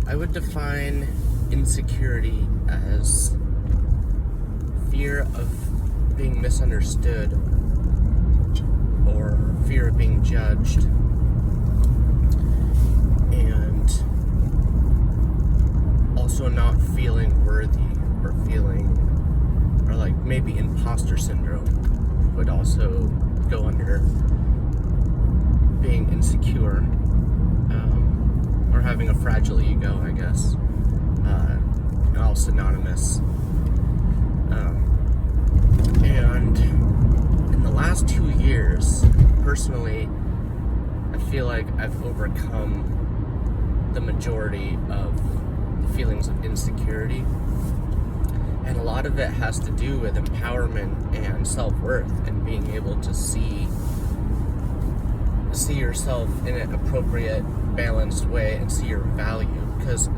I would define insecurity as fear of being misunderstood or fear of being judged, and also not feeling worthy or like maybe imposter syndrome would also go under being insecure, or having a fragile ego, I guess, all synonymous. And in the last 2 years, personally, I feel like I've overcome the majority of the feelings of insecurity. And a lot of it has to do with empowerment and self-worth and being able to see yourself in an appropriate, balanced way and see your value. Because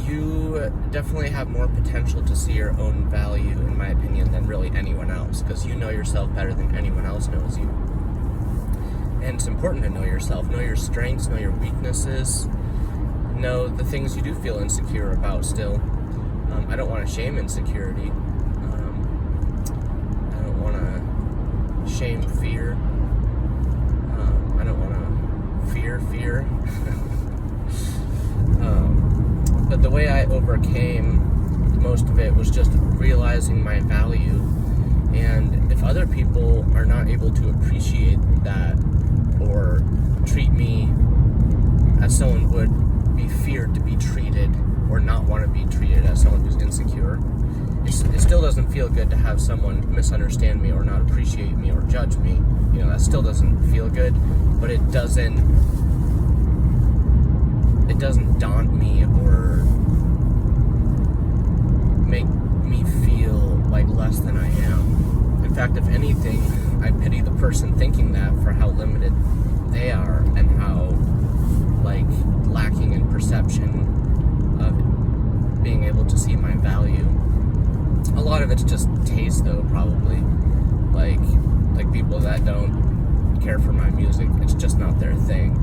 you definitely have more potential to see your own value, in my opinion, than really anyone else, because you know yourself better than anyone else knows you. And it's important to know yourself, know your strengths, know your weaknesses, know the things you do feel insecure about still. I don't want to shame insecurity. I don't want to shame fear. I don't want to fear. But the way I overcame most of it was just realizing my value. And if other people are not able to appreciate that or treat me as someone would be feared to be treated, or not want to be treated as someone who's insecure, it still doesn't feel good to have someone misunderstand me or not appreciate me or judge me. You know, that still doesn't feel good, but it doesn't daunt me or make me feel like less than I am. In fact, if anything, I pity the person thinking that for how limited they are and how lacking in perception of being able to see my value. A lot of it's just taste, though, probably. Like people that don't care for my music, it's just not their thing.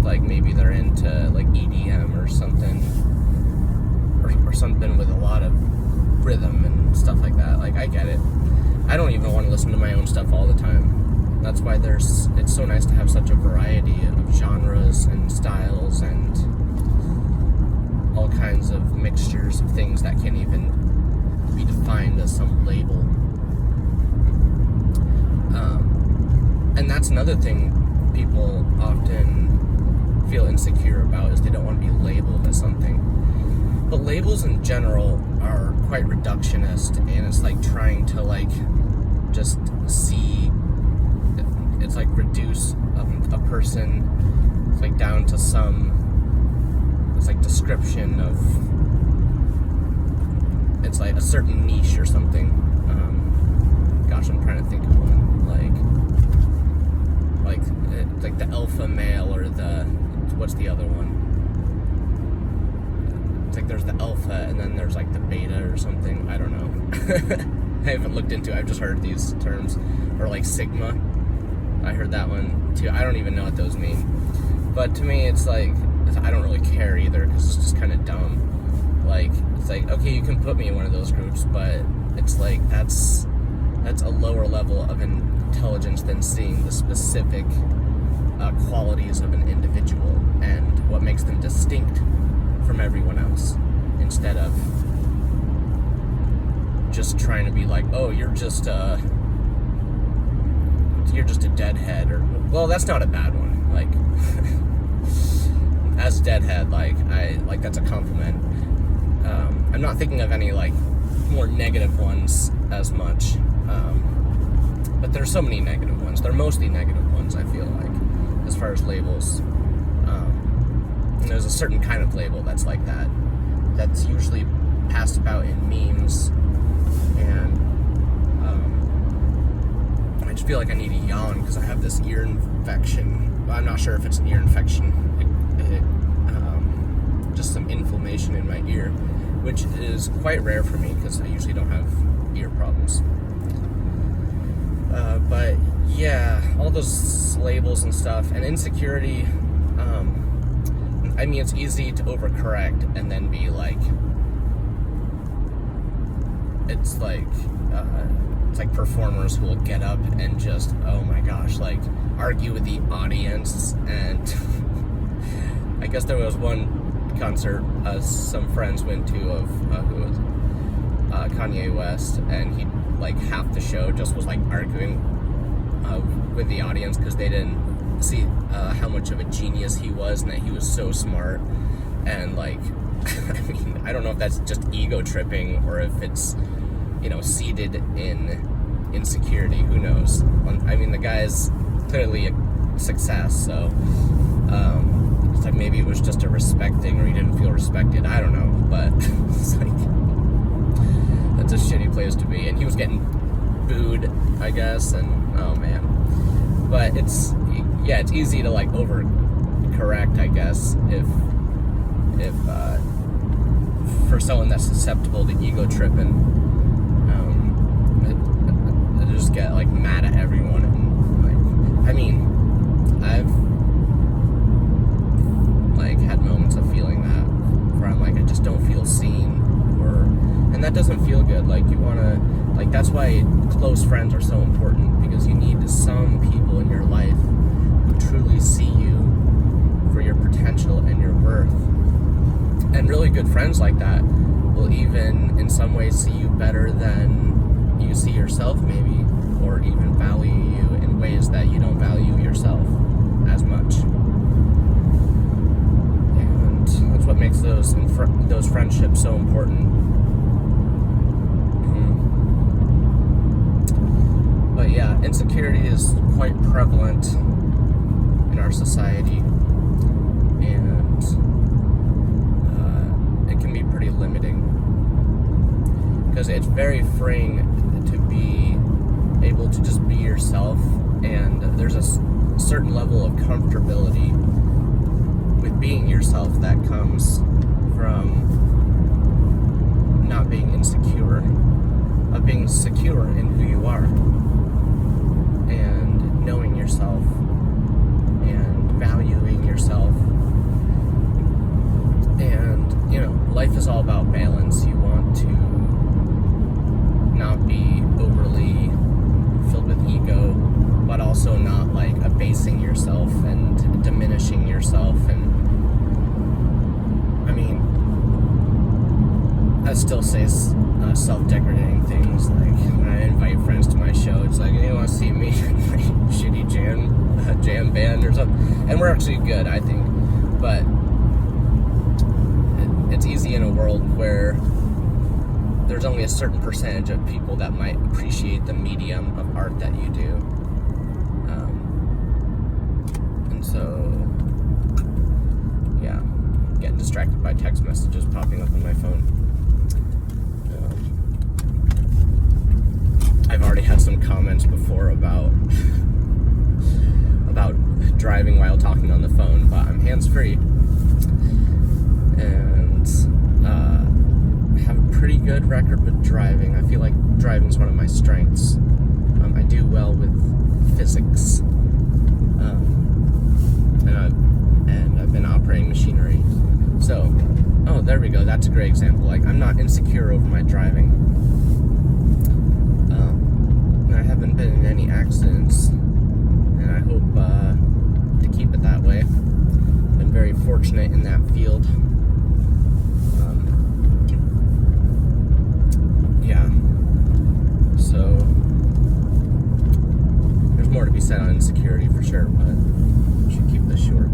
Like maybe they're into EDM or something, or something with a lot of rhythm and stuff like that. I get it. I don't even want to listen to my own stuff all the time. That's why it's so nice to have such a variety of genres and styles and all kinds of mixtures of things that can't even be defined as some label. And that's another thing people often feel insecure about, is they don't want to be labeled as something. But labels in general are quite reductionist, and it's like trying to just see, it's like reduce a person down to some, it's like description of, it's like a certain niche or something. Gosh, I'm trying to think of one. Like the alpha male, or what's the other one? It's like there's the alpha and then there's the beta or something. I don't know. I haven't looked into it. I've just heard these terms. Or sigma. I heard that one too. I don't even know what those mean. But to me, it's I don't really care either, because it's just kind of dumb. It's okay, you can put me in one of those groups, but it's that's a lower level of intelligence than seeing the specific qualities of an individual and what makes them distinct from everyone else, instead of just trying to be oh, you're just a deadhead, or, well, that's not a bad one. As a deadhead, I that's a compliment. I'm not thinking of any more negative ones as much, but there's so many negative ones. They're mostly negative ones, I feel as far as labels. And there's a certain kind of label that's like that. That's usually passed about in memes, and I just feel like I need a yawn because I have this ear infection. I'm not sure if it's an ear infection. Just some inflammation in my ear, which is quite rare for me because I usually don't have ear problems. But yeah, all those labels and stuff, and insecurity, I mean, it's easy to overcorrect and then be like, it's like performers who will get up and just, oh my gosh, like argue with the audience. And I guess there was one concert some friends went to of who was Kanye West, and he like half the show just was like arguing with the audience because they didn't see how much of a genius he was and that he was so smart. And like I mean, I don't know if that's just ego tripping or if it's, you know, seated in insecurity. Who knows? I mean, the guy's clearly a success, so it's like maybe it was just a respect thing, or he didn't feel respected. I don't know, but it's like, that's a shitty place to be. And he was getting booed, I guess, and oh man. But it's easy to like overcorrect, I guess, if for someone that's susceptible to ego tripping, they just get like mad at everyone. And like, I mean, I've like had moments of feeling that where I'm like, I just don't feel seen, and that doesn't feel good. Like, you want to, like, that's why close friends are so important, because you need some people in your life who truly see you for your potential and your worth. And really good friends like that will even in some ways see you better than you see yourself, maybe, or even value you in ways that you don't value yourself as much. And that's what makes those friendships so important. But yeah, insecurity is quite prevalent in our society, and it can be pretty limiting, because it's very freeing to be able to just be yourself, and there's a certain level of comfortability with being yourself that comes from not being insecure, of being secure in who you are, and knowing yourself and valuing yourself. And, you know, life is all about balance. You want to not be overly filled with ego, but also not like abasing yourself and diminishing yourself. And I mean, I still say self-deprecating things. Like, when I invite friends to my show, it's like, you want to see me in my shitty jam band or something, and we're actually good, I think. But it's easy in a world where there's only a certain percentage of people that might appreciate the medium of art that you do. And so, yeah, getting distracted by text messages popping up on my phone. I've already had some comments before about driving while talking on the phone, but I'm hands-free, and have a pretty good record with driving. I feel like driving is one of my strengths. I do well with physics, and I've been operating machinery. So, there we go. That's a great example. Like, I'm not insecure over my driving. I haven't been in any accidents, and I hope to keep it that way. Been very fortunate in that field. Yeah. So there's more to be said on insecurity for sure, but I should keep this short.